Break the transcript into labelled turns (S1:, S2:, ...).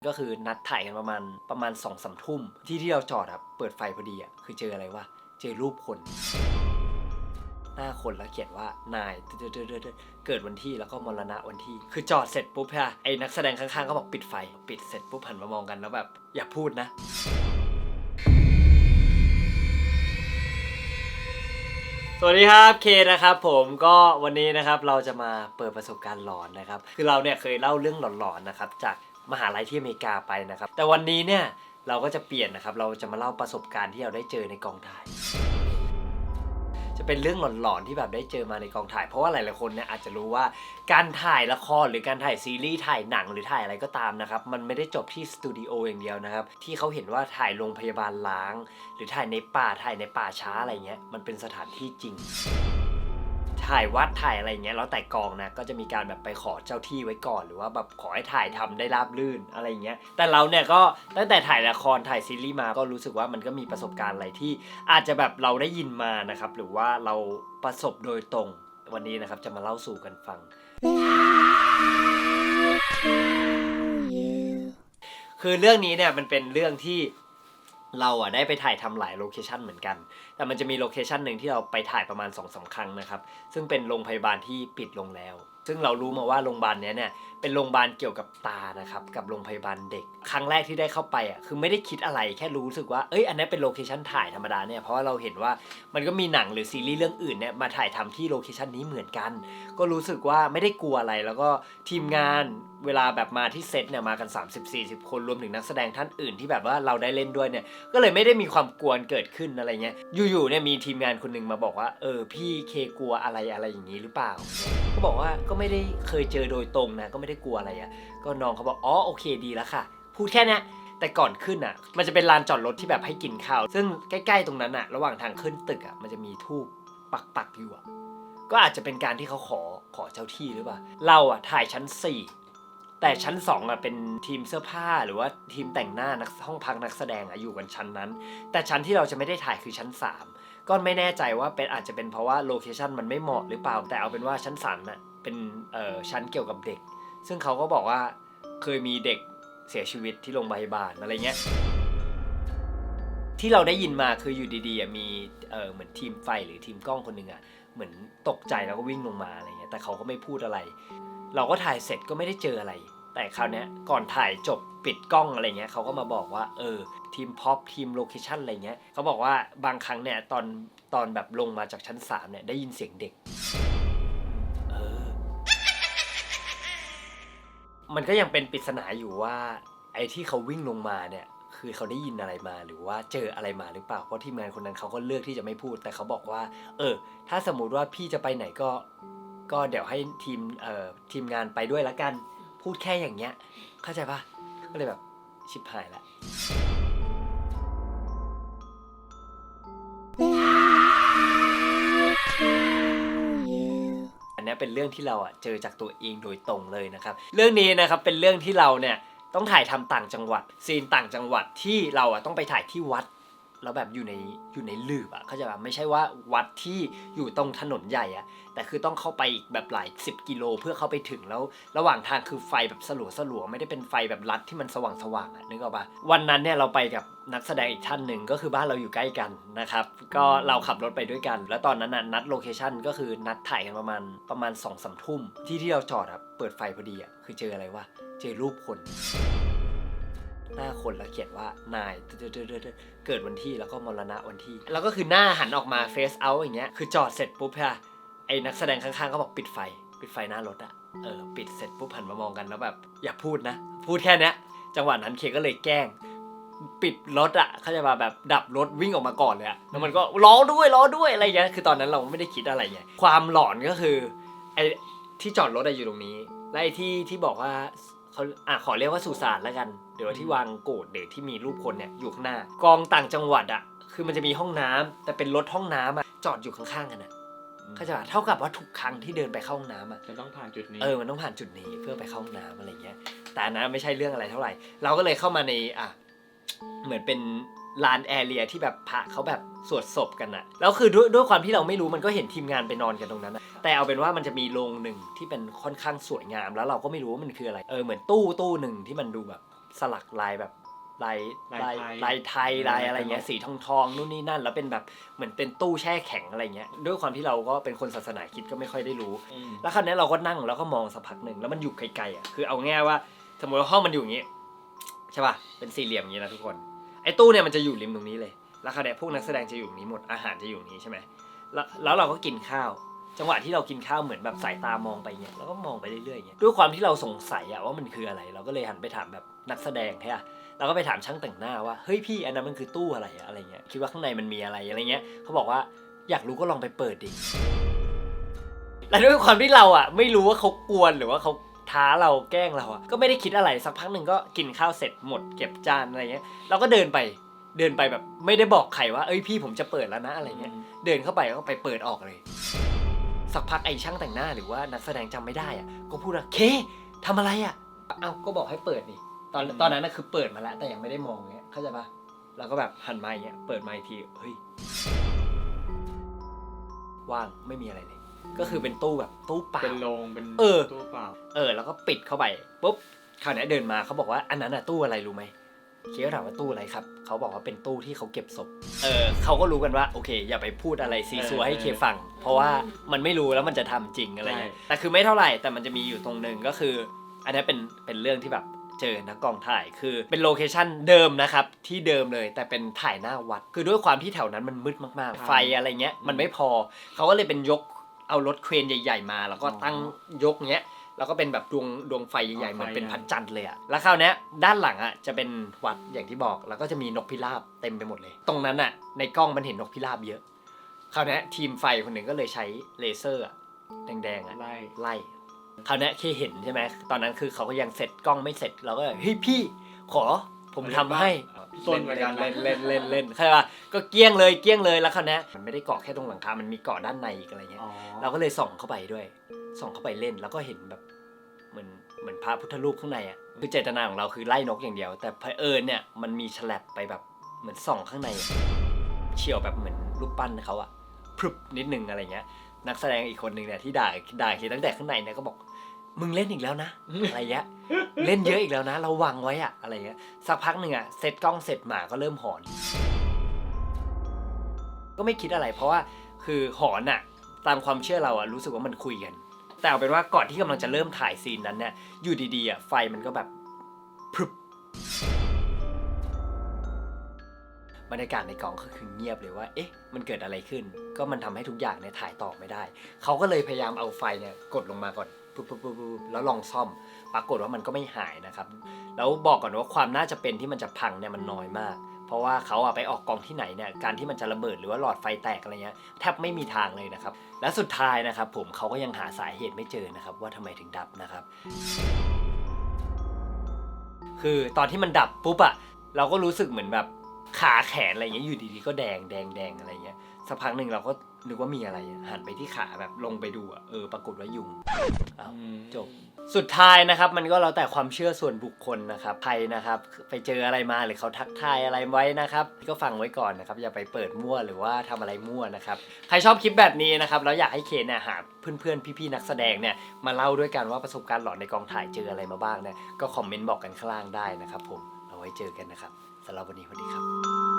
S1: ก็คือนัดถ่ายกันประมาณ2-3 ทุ่มที่เราจอดอะเปิดไฟพอดีอะคือเจออะไรวะเจอรูปคนหน้าคนแล้วเขียนว่านายเกิดวันที่แล้วก็มรณะวันที่คือจอดเสร็จปุ๊บค่ะไอ้นักแสดงข้างๆก็บอกปิดไฟปิดเสร็จปุ๊บหันมามองกันแล้วแบบอย่าพูดนะสวัสดีครับเคนะครับผมก็วันนี้นะครับเราจะมาเปิดประสบการณ์หลอนนะครับคือเราเนี่ยเคยเล่าเรื่องหลอนๆนะครับจากมหาลัยที่อเมริกาไปนะครับแต่วันนี้เนี่ยเราก็จะเปลี่ยนนะครับเราจะมาเล่าประสบการณ์ที่เราได้เจอในกองถ่ายจะเป็นเรื่องหลอนๆที่แบบได้เจอมาในกองถ่ายเพราะว่าหลายๆคนเนี่ยอาจจะรู้ว่าการถ่ายละครหรือการถ่ายซีรีส์ถ่ายหนังหรือถ่ายอะไรก็ตามนะครับมันไม่ได้จบที่สตูดิโออย่างเดียวนะครับที่เขาเห็นว่าถ่ายโรงพยาบาลล้างหรือถ่ายในป่าช้าอะไรเงี้ยมันเป็นสถานที่จริงถ่ายวัดถ่ายอะไรเงี้ยแล้วแต่กองนะก็จะมีการแบบไปขอเจ้าที่ไว้ก่อนหรือว่าแบบขอให้ถ่ายทำได้ราบรื่นอะไรเงี้ยแต่เราเนี่ยก็ตั้งแต่ถ่ายละครถ่ายซีรีส์มาก็รู้สึกว่ามันก็มีประสบการณ์อะไรที่อาจจะแบบเราได้ยินมานะครับหรือว่าเราประสบโดยตรงวันนี้นะครับจะมาเล่าสู่กันฟังคือเรื่องนี้เนี่ยมันเป็นเรื่องที่เราได้ไปถ่ายทำหลายโลเคชันเหมือนกันแต่มันจะมีโลเคชันหนึ่งที่เราไปถ่ายประมาณ 2-3 ครั้งนะครับซึ่งเป็นโรงพยาบาลที่ปิดลงแล้วซึ่งเรารู้มาว่าโรงพยาบาลนี้เนี่ยเป็นโรงพยาบาลเกี่ยวกับตานะครับกับโรงพยาบาลเด็กครั้งแรกที่ได้เข้าไปคือไม่ได้คิดอะไรแค่รู้สึกว่าอันนี้เป็นโลเคชันถ่ายธรรมดาเนี่ยเพราะว่าเราเห็นว่ามันก็มีหนังหรือซีรีส์เรื่องอื่นเนี่ยมาถ่ายทำที่โลเคชันนี้เหมือนกันก็รู้สึกว่าไม่ได้กลัวอะไรแล้วก็ทีมงานเวลาแบบมาที่เซตเนี่ยมากัน 30-40 คนรวมถึงนักแสดงท่านอื่นที่แบบว่าเราได้เล่นด้วยเนี่ยก็เลยไม่ได้มีความกลัวเกิดขึ้นอะไรเงี้ยอยู่ๆเนี่ยมีทีมงานคนนึงมาบอกว่าพี่เคกลัวอะไรอย่างนี้หรือเปล่าก็บอกว่าก็ไม่ได้เคยเจอโดยตรงนะก็ไม่ได้กลัวอะไรก็น้องเขาบอกอ๋อโอเคดีแล้วค่ะพูดแค่นี้แต่ก่อนขึ้นมันจะเป็นลานจอดรถที่แบบให้กินข้าวซึ่งใกล้ๆตรงนั้นระหว่างทางขึ้นตึกมันจะมีธูปปักอยู่ก็อาจจะเป็นการที่เขาขอเจ้าที่หรือเปล่าเราถ่ายชั้น4แต่ชั้น2เป็นทีมเสื้อผ้าหรือว่าทีมแต่งหน้าห้องพักนักแสดงอยู่กันชั้นนั้นแต่ชั้นที่เราจะไม่ได้ถ่ายคือชั้น3ก็ไม่แน่ใจว่าอาจจะเป็นเพราะว่าโลเคชั่นมันไม่เหมาะหรือเปล่าแต่เอาเป็นว่าชั้น3เป็นชั้นเกี่ยวกับเด็กซึ่งเขาก็บอกว่าเคยมีเด็กเสียชีวิตที่โรงพยาบาลอะไรเงี้ยที่เราได้ยินมาคืออยู่ดีๆมีเหมือนทีมไฟหรือทีมกล้องคนหนึ่งเหมือนตกใจแล้วก็วิ่งลงมาอะไรเงี้ยแต่เขาก็ไม่พูดอะไรเราก็ถ่ายเสร็จก็ไม่ได้เจออะไรแต่คราวนี้ก่อนถ่ายจบปิดกล้องอะไรเงี้ยเขาก็มาบอกว่าทีมพ็อปทีมโลเคชั่นอะไรเงี้ยเขาบอกว่าบางครั้งเนี่ยตอนแบบลงมาจากชั้น3เนี่ยได้ยินเสียงเด็กมันก็ยังเป็นปริศนาอยู่ว่าไอ้ที่เขาวิ่งลงมาเนี่ยคือเขาได้ยินอะไรมาหรือว่าเจออะไรมาหรือเปล่าเพราะทีมงานคนนั้นเขาก็เลือกที่จะไม่พูดแต่เขาบอกว่าถ้าสมมุติว่าพี่จะไปไหนก็เดี๋ยวให้ทีมงานไปด้วยละกันพูดแค่อย่างเงี้ยเข้าใจปะก็เลยแบบชิบหายละอันนี้เป็นเรื่องที่เราเจอจากตัวเองโดยตรงเลยนะครับเรื่องนี้นะครับเป็นเรื่องที่เราเนี่ยต้องถ่ายทำต่างจังหวัดซีนต่างจังหวัดที่เราต้องไปถ่ายที่วัดแล้วแบบอยู่ในหลืบเขาจะแบบไม่ใช่ว่าวัดที่อยู่ตรงถนนใหญ่แต่คือต้องเข้าไปอีกแบบหลาย10 กิโลเพื่อเข้าไปถึงแล้วระหว่างทางคือไฟแบบสลัวไม่ได้เป็นไฟแบบลัดที่มันสว่างนึกออกปะวันนั้นเนี่ยเราไปกับนักแสดงอีกท่านหนึ่งก็คือบ้านเราอยู่ใกล้กันนะครับก็เราขับรถไปด้วยกันแล้วตอนนั้นนัดโลเคชั่นก็คือนัดถ่ายกันประมาณ2-3 ทุ่มที่เราจอดเปิดไฟพอดีคือเจออะไรวะเจอรูปคนหน้าคนแล้วเขียนว่านายเกิดวันที่แล้วก็มรณะวันที่แล้วก็คือหน้าหันออกมาเฟซเอาท์อย่างเงี้ยคือจอดเสร็จปุ๊บไอ้นักแสดงข้างๆก็บอกปิดไฟหน้ารถปิดเสร็จปุ๊บหันมามองกันแล้วแบบอย่าพูดนะพูดแค่นี้จังหวะนั้นเคก็เลยแกล้งปิดรถเขาจะมาแบบดับรถวิ่งออกมาก่อนเลยแล้วมันก็ล้อด้วยอะไรอย่างเงี้ยคือตอนนั้นเราไม่ได้คิดอะไรไงความหลอนก็คือไอ้ที่จอดรถอยู่ตรงนี้และไอ้ที่บอกว่าเขาขอเรียกว่าสุสานแล้วกันเดี๋ยวที่วางโกรธเด็กที่มีรูปคนเนี่ยอยู่ข้างหน้ากองต่างจังหวัดคือมันจะมีห้องน้ำแต่เป็นรถห้องน้ำจอดอยู่ข้างๆกันเขาจะเท่ากับว่าทุกครั้งที่เดินไปเข้าห้องน้ำ
S2: มันต้องผ่านจุดนี้
S1: มันต้องผ่านจุดนี้เพื่อไปเข้าห้องน้ำอะไรเงี้ยแต่นะไม่ใช่เรื่องอะไรเท่าไหร่เราก็เลยเข้ามาในเหมือนเป็นลานแอเรียที่แบบพระเขาแบบสวดศพกันแล้วคือด้วยความที่เราไม่รู้มันก็เห็นทีมงานไปนอนกันตรงนั้นแต่เอาเป็นว่ามันจะมีโรงหนึ่งที่เป็นค่อนข้างสวยงามแล้วเราก็ไม่รู้ว่ามันคืออะไรเหมือนตู้หนึ่งที่มันดูแบบ สลักลายแบบลาย
S2: ลายไทย
S1: ลายอะไรเงี้ยสีทองนู่นนี่นั่นแล้วเป็นแบบเหมือนเป็นตู้แช่แข็งอะไรเงี้ยด้วยความที่เราก็เป็นคนศาสนาคริสต์ก็ไม่ค่อยได้รู้แล้วคราวนี้เราก็นั่งแล้วก็มองสักพักหนึ่งแล้วมันอยู่ไกลๆอ่ะคือเอาง่ายว่าสมมติว่าห้องมันอยู่อย่างงี้ใช่ป่ะเป็นสี่เหลี่ยมอย่างนี้นะทุกคนไอ้ตู้เนี่ยมันจะอยู่ริมตรงนี้เลยแล้วคราวนี้พวกนักแสดงจะอยู่ตรงนี้หมดอาหารจะอยู่ตรงนี้ใช่ไหมแล้วเราก็กินข้าวจังหวะที่เรากินข้าวเหมือนแบบสายตามองไปเงี้ยแล้วก็มองไปเรื่อยๆอย่างเงี้ยด้วยความที่เราสงสัยอะว่ามันคืออะไรเราก็เลยหันไปถามแบบนักแสดงใช่ปะเราก็ไปถามช่างแต่งหน้าว่าเฮ้ยพี่อันนั้นมันคือตู้อะไรอะอะไรเงี้ยคิดว่าข้างในมันมีอะไรอะไรเงี้ยเขาบอกว่าอยากรู้ก็ลองไปเปิดดิและด้วยความที่เราอะไม่รู้ว่าเขากวนหรือว่าเขาท้าเราแกล้งเราอะก็ไม่ได้คิดอะไรสักพักหนึ่งก็กินข้าวเสร็จหมดเก็บจานอะไรเงี้ยเราก็เดินไปแบบไม่ได้บอกใครว่าเอ้ยพี่ผมจะเปิดแล้วนะอะไรเงี้ยเดินเข้าไปก็ไปเปิดออกเลยสักพักไอ้ช่างแต่งหน้าหรือว่านักแสดงจำไม่ได้อะก็พูดว่าเคทำอะไรอะเอ้าก็บอกให้เปิดนี่ตอนนั้นนะคือเปิดมาแล้วแต่ยังไม่ได้มองเงี้ยเข้าใจปะเราก็แบบหันมาอย่างเงี้ยเปิดมาอีกทีเฮ้ยว่างไม่มีอะไรเลยก็คือเป็นตู้แบบตู้เปล่า
S2: เป็นโรงเป็นตู้เปล่า
S1: แล้วก็ปิดเข้าไปปุ๊บคราวนี้เดินมาเขาบอกว่าอันนั้นอะตู้อะไรรู้ไหมเคียวถามว่าตู้อะไรครับเขาบอกว่าเป็นตู้ที่เขาเก็บศพเขาก็รู้กันว่าโอเคอย่าไปพูดอะไรซีซัวให้เคฟังเพราะว่ามันไม่รู้แล้วมันจะทำจริงอะไรเงี้ยแต่คือไม่เท่าไหร่แต่มันจะมีอยู่ตรงนึงก็คืออันนี้เป็นเรื่องที่แบบเจอนะกองถ่ายคือเป็นโลเคชั่นเดิมนะครับที่เดิมเลยแต่เป็นถ่ายหน้าวัดคือด้วยความที่แถวนั้นมันมืดมากๆไฟอะไรเงี้ยมันไม่พอเขาก็เลยเป็นยกเอารถเครนใหญ่ๆมาแล้วก็ตั้งยกเงี้ยแล้วก็เป็นแบบดวงไฟใหญ่ๆเหมือนเป็นพระจันทร์เลยอะแล้วคราวนี้ด้านหลังอะจะเป็นวัดอย่างที่บอกแล้วก็จะมีนกพิราบเต็มไปหมดเลยตรงนั้นอะในกล้องมันเห็นนกพิราบเยอะคราวนี้ทีมไฟคนหนึ่งก็เลยใช้เลเซอร์อะแดงๆอะไล่คราวนี้เคเห็นใช่ไหมตอนนั้นคือเขาก็ยังเสร็จกล้องไม่เสร็จเราก็เฮ้ยพี่ขอผมทำให้
S2: ต้นเหมือนกัน
S1: เล่นใช่ป่ะก็เกี้ยงเลยแล้วคราวนี้มันไม่ได้เกาะแค่ตรงหลังคามันมีเกาะด้านในอีกอะไรเงี้ยเราก็เลยส่องเข้าไปด้วยส่องเข้าไปเล่นแล้วก็เห็นแบบเหมือนพระพุทธรูปข้างในอ่ะคือเจตนาของเราคือไล่นกอย่างเดียวแต่เผอิญเนี่ยมันมีฉลับไปแบบเหมือนส่องข้างในเฉี่ยวแบบเหมือนรูปปั้นเขาอ่ะพรึบนิดนึงอะไรเงี้ยนักแสดงอีกคนนึงเนี่ยที่ด่าคิดตั้งแต่ข้างในเนี่ยก็บอกมึงเล่นอีกแล้วนะอะไรเงี้ยเล่นเยอะอีกแล้วนะเราวางไว้อะอะไรเงี้ยสักพักหนึ่งอะเซตกล้องเสร็จหมาก็เริ่มหอนก็ไม่คิดอะไรเพราะว่าคือหอนอะตามความเชื่อเราอะรู้สึกว่ามันคุยกันแต่เอาเป็นว่าก่อนที่กำลังจะเริ่มถ่ายซีนนั้นเนี่ยอยู่ดีๆอะไฟมันก็แบบพรึบบรรยากาศในกองก็คือเงียบเลยว่าเอ๊ะมันเกิดอะไรขึ้นก็มันทำให้ทุกอย่างเนี่ยถ่ายต่อไม่ได้เขาก็เลยพยายามเอาไฟเนี่ยกดลงมาก่อนปุ๊บแล้วลองซ่อมปรากฏว่ามันก็ไม่หายนะครับแล้วบอกก่อนว่าความน่าจะเป็นที่มันจะพังเนี่ยมันน้อยมากเพราะว่าเขาไปออกกองที่ไหนเนี่ยการที่มันจะระเบิดหรือว่าหลอดไฟแตกอะไรเงี้ยแทบไม่มีทางเลยนะครับและสุดท้ายนะครับผมเขาก็ยังหาสาเหตุไม่เจอนะครับว่าทำไมถึงดับนะครับคือตอนที่มันดับปุ๊บอะเราก็รู้สึกเหมือนแบบขาแขนอะไรเงี้ยอยู่ดีๆก็แดงอะไรเงี้ยสักพักหนึ่งเราก็นึกว่ามีอะไรหันไปที่ขาแบบลงไปดูอะปรากฏว่ายุงจบสุดท้ายนะครับมันก็แล้วแต่ความเชื่อส่วนบุคคลนะครับใครนะครับไปเจออะไรมาหรือเขาทักทายอะไรไว้นะครับก็ฟังไว้ก่อนนะครับอย่าไปเปิดมั่วหรือว่าทำอะไรมั่วนะครับใครชอบคลิปแบบนี้นะครับแล้วอยากให้เคนเนี่ยหาเพื่อนๆพี่ๆนักแสดงเนี่ยมาเล่าด้วยกันว่าประสบการณ์หลอนในกองถ่ายเจออะไรมาบ้างเนี่ยก็คอมเมนต์บอกกันข้างล่างได้นะครับผมเอาไว้เจอกันนะครับสำหรับวันนี้สวัสดีครับ